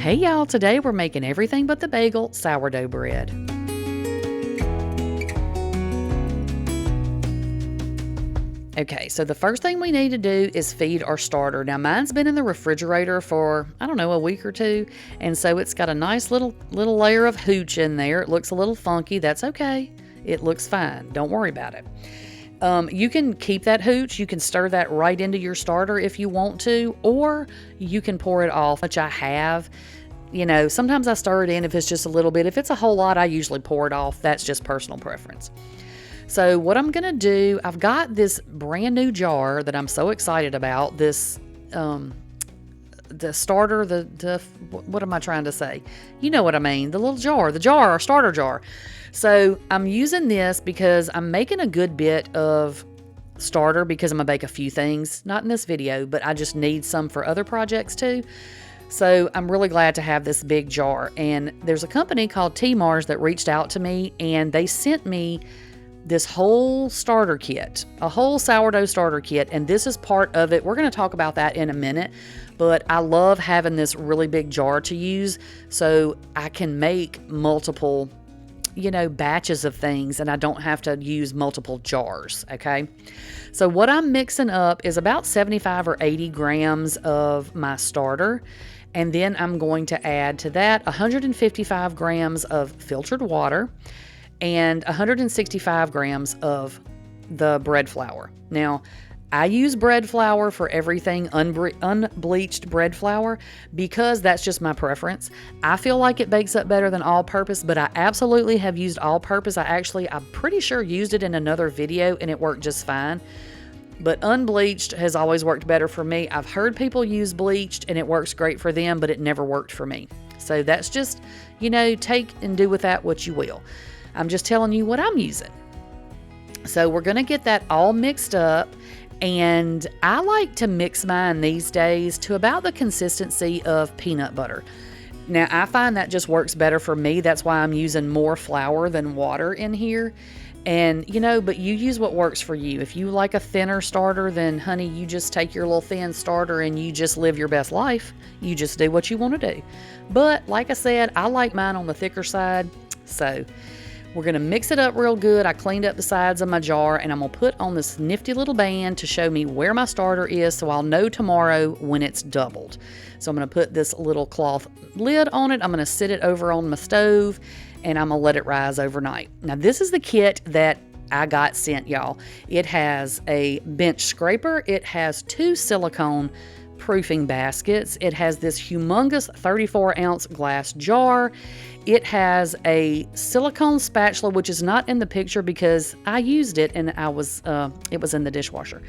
Hey y'all, today we're making everything but the bagel sourdough bread. Okay, so the first thing we need to do is feed our starter. Now mine's been in the refrigerator for, I don't know, a week or two, and so it's got a nice little layer of hooch in there. It looks a little funky. That's okay. It looks fine. Don't worry about it. You can keep that hooch. You can stir that right into your starter if you want to, or you can pour it off, which I have. You know, sometimes I stir it in if it's just a little bit. If it's a whole lot, I usually pour it off. That's just personal preference. So what I'm going to do, I've got this brand new jar that I'm so excited about. This, the starter, what am I trying to say? You know what I mean. The little jar, our starter jar. So I'm using this because I'm making a good bit of starter because I'm going to bake a few things. Not in this video, but I just need some for other projects too. So I'm really glad to have this big jar. And there's a company called T-Mars that reached out to me, and they sent me this whole starter kit, a whole sourdough starter kit, and this is part of it. We're going to talk about that in a minute, but I love having this really big jar to use so I can make multiple, batches of things, and I don't have to use multiple jars, okay? So what I'm mixing up is about 75 or 80 grams of my starter, and then I'm going to add to that 155 grams of filtered water, and 165 grams of the bread flour. Now, I use bread flour for everything, unbleached bread flour, because that's just my preference. I feel like it bakes up better than all-purpose, but I absolutely have used all-purpose. I'm pretty sure used it in another video, and it worked just fine. But unbleached has always worked better for me. I've heard people use bleached, and it works great for them, but it never worked for me. So that's just, take and do with that what you will. I'm just telling you what I'm using. So we're going to get that all mixed up, and I like to mix mine these days to about the consistency of peanut butter. Now, I find that just works better for me. That's why I'm using more flour than water in here. And, but you use what works for you. If you like a thinner starter, then honey, you just take your little thin starter and you just live your best life. You just do what you want to do. But like I said, I like mine on the thicker side. So we're going to mix it up real good. I cleaned up the sides of my jar, and I'm going to put on this nifty little band to show me where my starter is so I'll know tomorrow when it's doubled. So I'm going to put this little cloth lid on it. I'm going to sit it over on my stove, and I'm going to let it rise overnight. Now, this is the kit that I got sent, y'all. It has a bench scraper. It has 2 silicone proofing baskets. It has this humongous 34-ounce glass jar. It has a silicone spatula, which is not in the picture because I used it and it was in the dishwasher.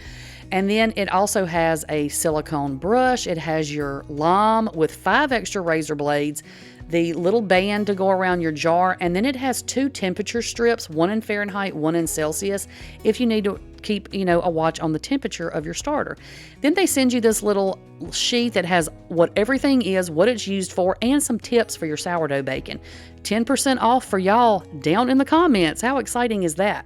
And then it also has a silicone brush. It has your lime with 5 extra razor blades, the little band to go around your jar, and then it has 2 temperature strips, one in Fahrenheit, one in Celsius, if you need to keep, a watch on the temperature of your starter. Then they send you this little sheet that has what everything is, what it's used for, and some tips for your sourdough baking. 10% off for y'all down in the comments. How exciting is that?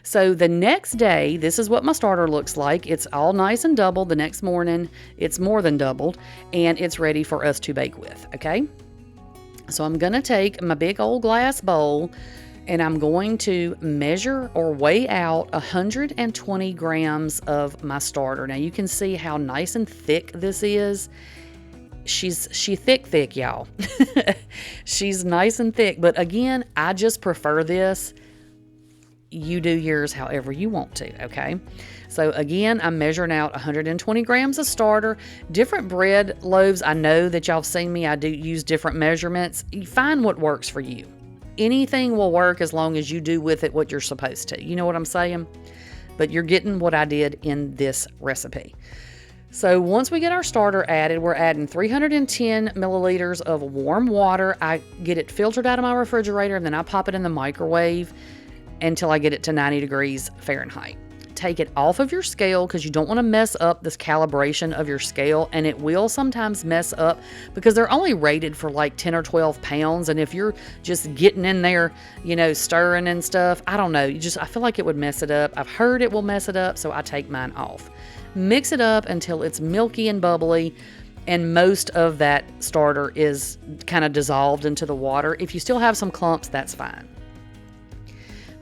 So the next day, this is what my starter looks like. It's all nice and doubled. The next morning, it's more than doubled, and it's ready for us to bake with, okay? So I'm going to take my big old glass bowl, and I'm going to measure or weigh out 120 grams of my starter. Now you can see how nice and thick this is. She thick, y'all. She's nice and thick, but again, I just prefer this. You do yours however you want to, okay? So again, I'm measuring out 120 grams of starter. Different bread loaves, I know that y'all have seen me, I do use different measurements. You find what works for you. Anything will work as long as you do with it what you're supposed to. You know what I'm saying? But you're getting what I did in this recipe. So once we get our starter added, we're adding 310 milliliters of warm water. I get it filtered out of my refrigerator, and then I pop it in the microwave until I get it to 90 degrees Fahrenheit. Take it off of your scale because you don't want to mess up this calibration of your scale, and it will sometimes mess up because they're only rated for like 10 or 12 pounds, and if you're just getting in there, stirring and stuff, I don't know, I feel like it would mess it up. I've heard it will mess it up, so I take mine off. Mix it up until it's milky and bubbly. and most of that starter is kind of dissolved into the water. If you still have some clumps, that's fine.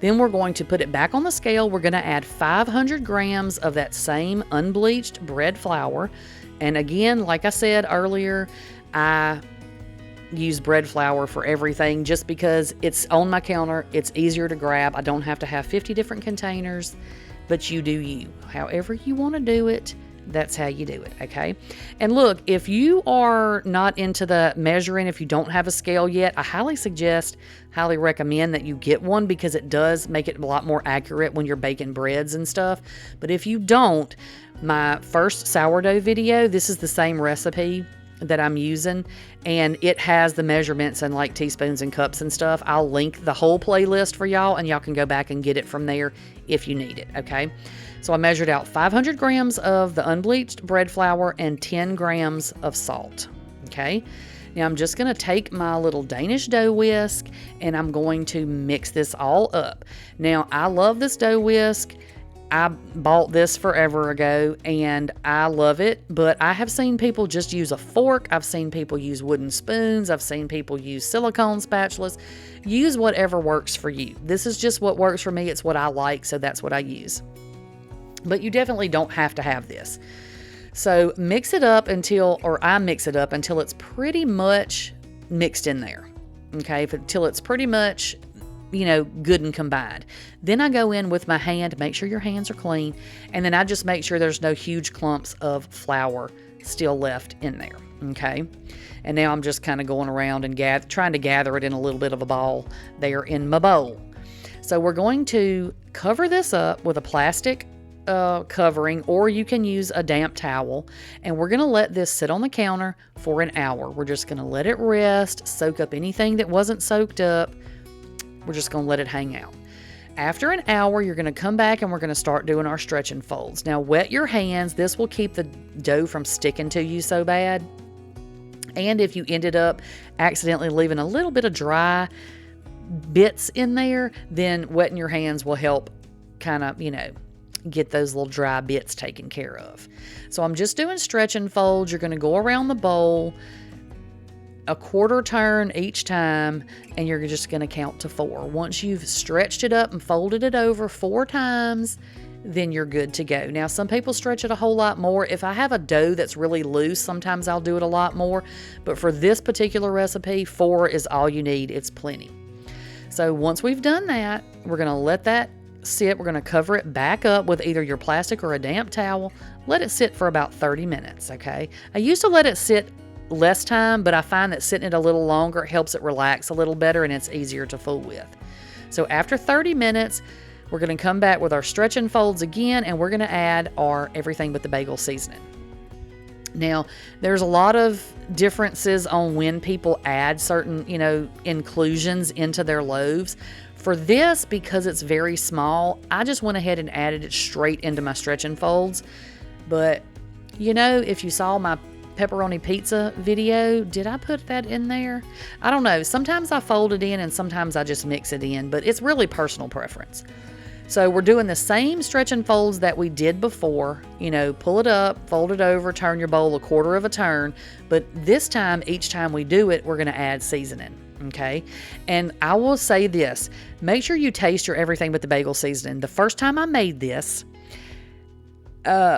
Then we're going to put it back on the scale. We're going to add 500 grams of that same unbleached bread flour. And again, like I said earlier, I use bread flour for everything just because it's on my counter. It's easier to grab. I don't have to have 50 different containers, but you do you. However you want to do it, that's how you do it, okay? And look, if you are not into the measuring, if you don't have a scale yet, I highly recommend that you get one because it does make it a lot more accurate when you're baking breads and stuff. But if you don't, my first sourdough video, this is the same recipe that I'm using, and it has the measurements and like teaspoons and cups and stuff. I'll link the whole playlist for y'all, and y'all can go back and get it from there if you need it, okay? So I measured out 500 grams of the unbleached bread flour and 10 grams of salt, okay? Now I'm just going to take my little Danish dough whisk, and I'm going to mix this all up. Now I love this dough whisk. I bought this forever ago, and I love it, but I have seen people just use a fork. I've seen people use wooden spoons. I've seen people use silicone spatulas. Use whatever works for you. This is just what works for me. It's what I like, so that's what I use. But you definitely don't have to have this. So mix it up I mix it up until it's pretty much mixed in there. Okay, until it's pretty much, good and combined. Then I go in with my hand, make sure your hands are clean, and then I just make sure there's no huge clumps of flour still left in there. Okay, and now I'm just kind of going around and trying to gather it in a little bit of a ball there in my bowl. So we're going to cover this up with a plastic covering, or you can use a damp towel, and we're going to let this sit on the counter for an hour. We're just going to let it rest, soak up anything that wasn't soaked up. We're just going to let it hang out. After an hour, you're going to come back and we're going to start doing our stretch and folds. Now, wet your hands. This will keep the dough from sticking to you so bad. And if you ended up accidentally leaving a little bit of dry bits in there, then wetting your hands will help kind of, get those little dry bits taken care of. So I'm just doing stretch and folds. You're going to go around the bowl a quarter turn each time, and you're just going to count to 4. Once you've stretched it up and folded it over 4 times, then you're good to go. Now, some people stretch it a whole lot more. If I have a dough that's really loose, sometimes I'll do it a lot more. But for this particular recipe, 4 is all you need. It's plenty. So once we've done that, we're going to let that sit. We're going to cover it back up with either your plastic or a damp towel. Let it sit for about 30 minutes, okay? I used to let it sit less time, but I find that sitting it a little longer helps it relax a little better, and it's easier to fool with. So after 30 minutes, we're going to come back with our stretch and folds again, and we're going to add our everything but the bagel seasoning. Now, there's a lot of differences on when people add certain, inclusions into their loaves. For this, because it's very small, I just went ahead and added it straight into my stretch and folds. But, if you saw my pepperoni pizza video, did I put that in there? I don't know. Sometimes I fold it in and sometimes I just mix it in, but it's really personal preference. So we're doing the same stretch and folds that we did before. Pull it up, fold it over, turn your bowl a quarter of a turn. But this time, each time we do it, we're going to add seasoning. Okay. And I will say this, make sure you taste your everything but the bagel seasoning. The first time I made this,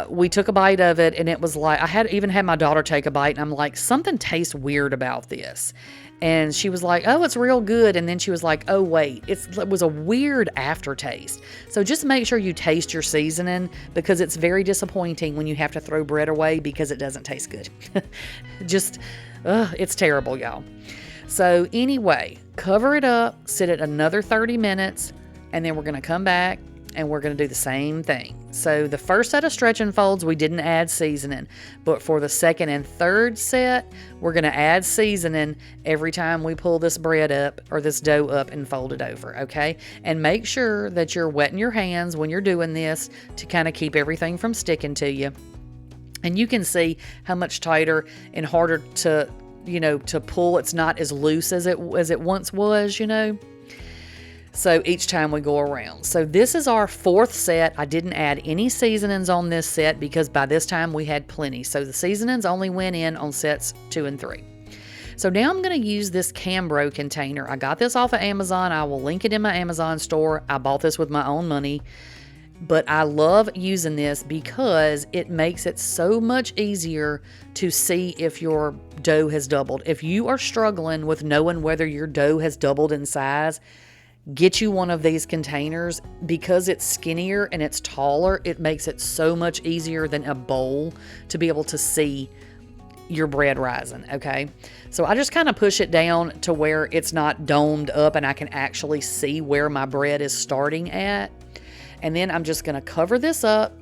we took a bite of it, and it was like, even had my daughter take a bite, and I'm like, something tastes weird about this. And she was like, oh, it's real good. And then she was like, oh, wait, it was a weird aftertaste. So just make sure you taste your seasoning, because it's very disappointing when you have to throw bread away because it doesn't taste good. It's terrible, y'all. So anyway, cover it up, sit it another 30 minutes, and then we're going to come back and we're going to do the same thing. So the first set of stretch and folds, we didn't add seasoning. But for the second and third set, we're going to add seasoning every time we pull this bread up or this dough up and fold it over, okay? And make sure that you're wetting your hands when you're doing this to kind of keep everything from sticking to you. And you can see how much tighter and harder to pull. It's not as loose as it once was, So each time we go around. So this is our 4th set. I didn't add any seasonings on this set because by this time we had plenty. So the seasonings only went in on sets 2 and 3. So now I'm going to use this cambro container. I got this off of Amazon. I will link it in my Amazon store. I bought this with my own money. But I love using this because it makes it so much easier to see if your dough has doubled. If you are struggling with knowing whether your dough has doubled in size, get you one of these containers. Because it's skinnier and it's taller, it makes it so much easier than a bowl to be able to see your bread rising, okay? So I just kind of push it down to where it's not domed up and I can actually see where my bread is starting at. And then I'm just going to cover this up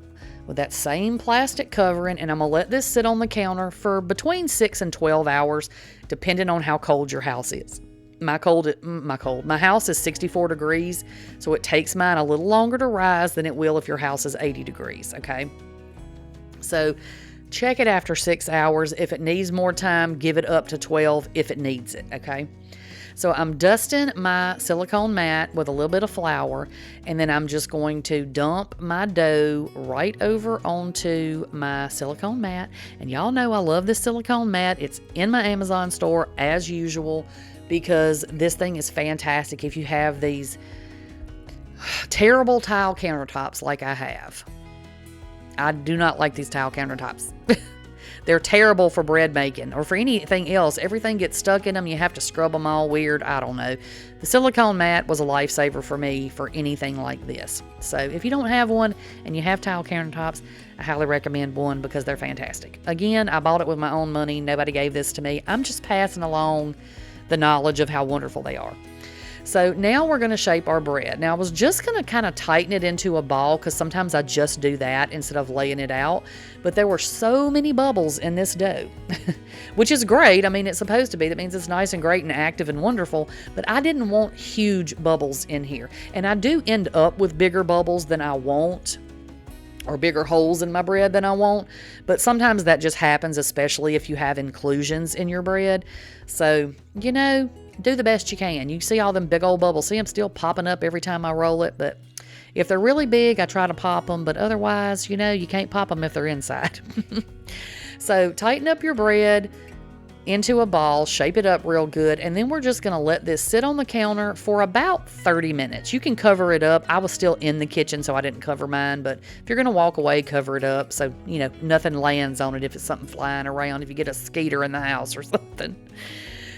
with that same plastic covering, and I'm going to let this sit on the counter for between 6 and 12 hours, depending on how cold your house is. My house is 64 degrees, so it takes mine a little longer to rise than it will if your house is 80 degrees, okay? So check it after 6 hours. If it needs more time, give it up to 12 if it needs it, okay? So I'm dusting my silicone mat with a little bit of flour, and then I'm just going to dump my dough right over onto my silicone mat. And y'all know I love this silicone mat. It's in my Amazon store as usual because this thing is fantastic if you have these terrible tile countertops like I have. I do not like these tile countertops. They're terrible for bread making or for anything else. Everything gets stuck in them. You have to scrub them all weird. I don't know. The silicone mat was a lifesaver for me for anything like this. So if you don't have one and you have tile countertops, I highly recommend one because they're fantastic. Again, I bought it with my own money. Nobody gave this to me. I'm just passing along the knowledge of how wonderful they are. So now we're going to shape our bread. Now I was just going to kind of tighten it into a ball because sometimes I just do that instead of laying it out. But there were so many bubbles in this dough, which is great. I mean, it's supposed to be. That means it's nice and great and active and wonderful. But I didn't want huge bubbles in here. And I do end up with bigger bubbles than I want, or bigger holes in my bread than I want. But sometimes that just happens, especially if you have inclusions in your bread. So, you know, do the best you can. You see all them big old bubbles. See them still popping up every time I roll it. But if they're really big, I try to pop them. But otherwise, you know, you can't pop them if they're inside. So tighten up your bread into a ball, shape it up real good, and then we're just going to let this sit on the counter for about 30 minutes. You can cover it up. I was still in the kitchen, so I didn't cover mine, but if you're going to walk away, cover it up so, you know, nothing lands on it if it's something flying around, if you get a skeeter in the house or something.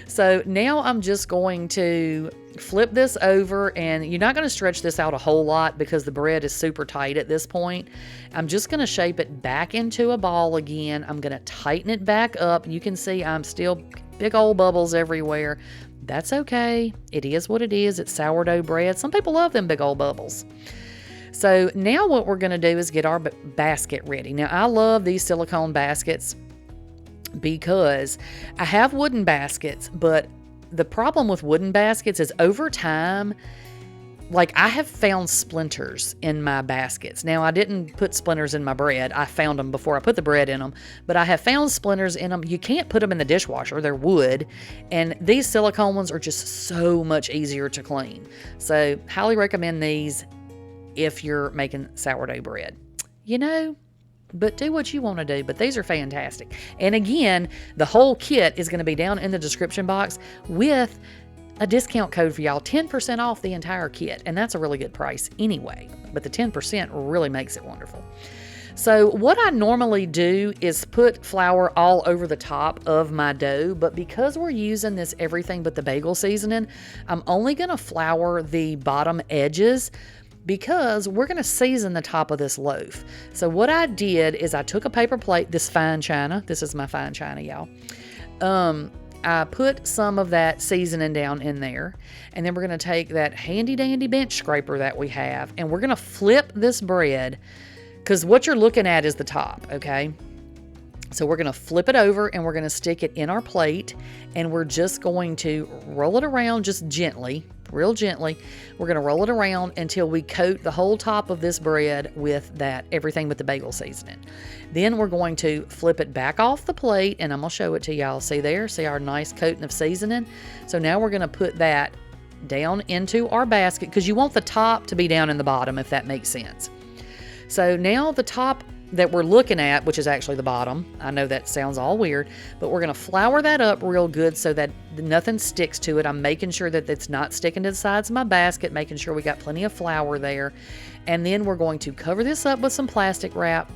So now I'm just going to flip this over, and you're not going to stretch this out a whole lot because the bread is super tight at this point. I'm just going to shape it back into a ball again. I'm going to tighten it back up. You can see I'm still big old bubbles everywhere. That's okay. It is what it is. It's sourdough bread. Some people love them big old bubbles. So now what we're going to do is get our basket ready. Now I love these silicone baskets because I have wooden baskets, but the problem with wooden baskets is over time, like I have found splinters in my baskets. Now I didn't put splinters in my bread. I found them before I put the bread in them, but I have found splinters in them. You can't put them in the dishwasher. They're wood, and these silicone ones are just so much easier to clean. So highly recommend these if you're making sourdough bread. You know, but do what you want to do. But these are fantastic. And again, the whole kit is going to be down in the description box with a discount code for y'all, 10% off the entire kit. And that's a really good price anyway. But the 10% really makes it wonderful. So what I normally do is put flour all over the top of my dough. But because we're using this everything but the bagel seasoning, I'm only going to flour the bottom edges, because we're going to season the top of this loaf. So what I did is I took a paper plate, this fine china. This is my fine china, y'all. I put some of that seasoning down in there. And then we're going to take that handy dandy bench scraper that we have. And we're going to flip this bread, because what you're looking at is the top, okay? So we're going to flip it over and we're going to stick it in our plate. And we're just going to roll it around just gently. Real gently. We're going to roll it around until we coat the whole top of this bread with that everything with the bagel seasoning. Then we're going to flip it back off the plate, and I'm going to show it to y'all. See there? See our nice coating of seasoning? So now we're going to put that down into our basket, because you want the top to be down in the bottom, if that makes sense. So now the top that we're looking at, which is actually the bottom, I know that sounds all weird, but we're going to flour that up real good so that nothing sticks to it. I'm making sure that it's not sticking to the sides of my basket, making sure we got plenty of flour there. And then we're going to cover this up with some plastic wrap,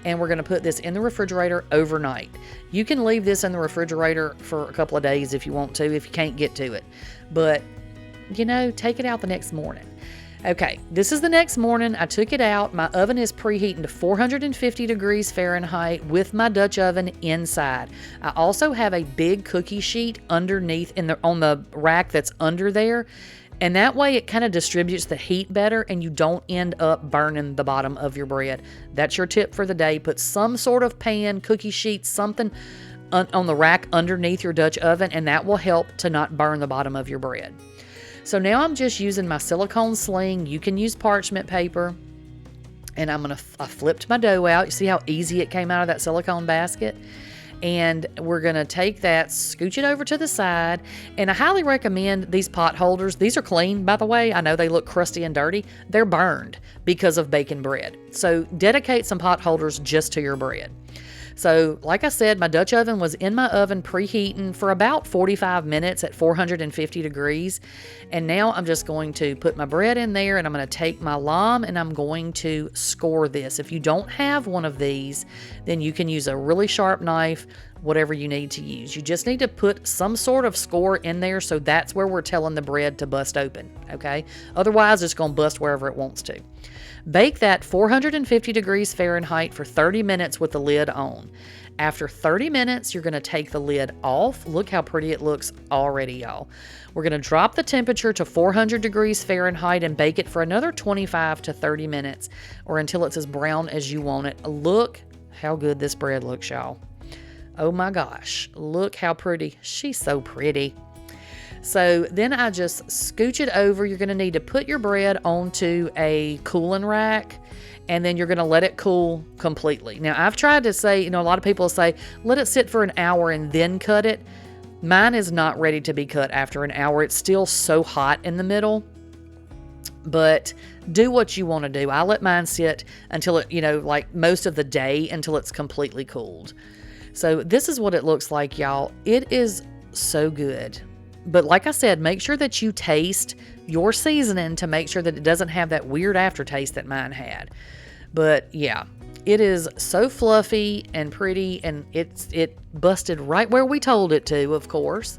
and we're going to put this in the refrigerator overnight. You can leave this in the refrigerator for a couple of days if you want to, if you can't get to it. But, you know, take it out the next morning. Okay, this is the next morning. I took it out. My oven is preheating to 450 degrees Fahrenheit with my Dutch oven inside. I also have a big cookie sheet underneath on the rack that's under there. And that way it kind of distributes the heat better and you don't end up burning the bottom of your bread. That's your tip for the day. Put some sort of pan, cookie sheet, something on the rack underneath your Dutch oven, and that will help to not burn the bottom of your bread. So now I'm just using my silicone sling. You can use parchment paper. And I flipped my dough out. You see how easy it came out of that silicone basket? And we're going to take that, scooch it over to the side. And I highly recommend these pot holders. These are clean, by the way. I know they look crusty and dirty. They're burned because of baking bread. So dedicate some pot holders just to your bread. So like I said, my Dutch oven was in my oven preheating for about 45 minutes at 450 degrees. And now I'm just going to put my bread in there, and I'm going to take my lime and I'm going to score this. If you don't have one of these, then you can use a really sharp knife, whatever you need to use. You just need to put some sort of score in there, so that's where we're telling the bread to bust open, okay? Otherwise, it's going to bust wherever it wants to. Bake that 450 degrees Fahrenheit for 30 minutes with the lid on. After 30 minutes, you're going to take the lid off. Look how pretty it looks already, y'all. We're going to drop the temperature to 400 degrees Fahrenheit and bake it for another 25 to 30 minutes, or until it's as brown as you want it. Look how good this bread looks, y'all. Oh my gosh, look how pretty. She's so pretty. So then I just scooch it over. You're going to need to put your bread onto a cooling rack, and then you're going to let it cool completely. Now, I've tried to say, a lot of people say, let it sit for an hour and then cut it. Mine is not ready to be cut after an hour. It's still so hot in the middle. But do what you want to do. I let mine sit until it, like most of the day, until it's completely cooled. So this is what it looks like, y'all. It is so good. But like I said, make sure that you taste your seasoning to make sure that it doesn't have that weird aftertaste that mine had. But yeah, it is so fluffy and pretty, and it busted right where we told it to, of course.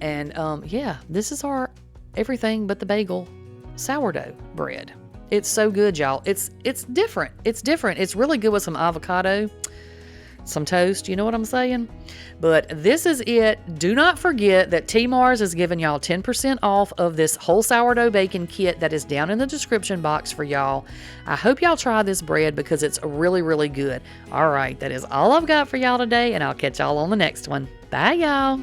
And yeah, this is our everything but the bagel sourdough bread. It's so good, y'all. It's different. It's different. It's really good with some avocado, some toast, you know what I'm saying? But this is it. Do not forget that T-Mars is giving y'all 10% off of this whole sourdough baking kit that is down in the description box for y'all. I hope y'all try this bread because it's really, really good. All right, that is all I've got for y'all today, and I'll catch y'all on the next one. Bye, y'all.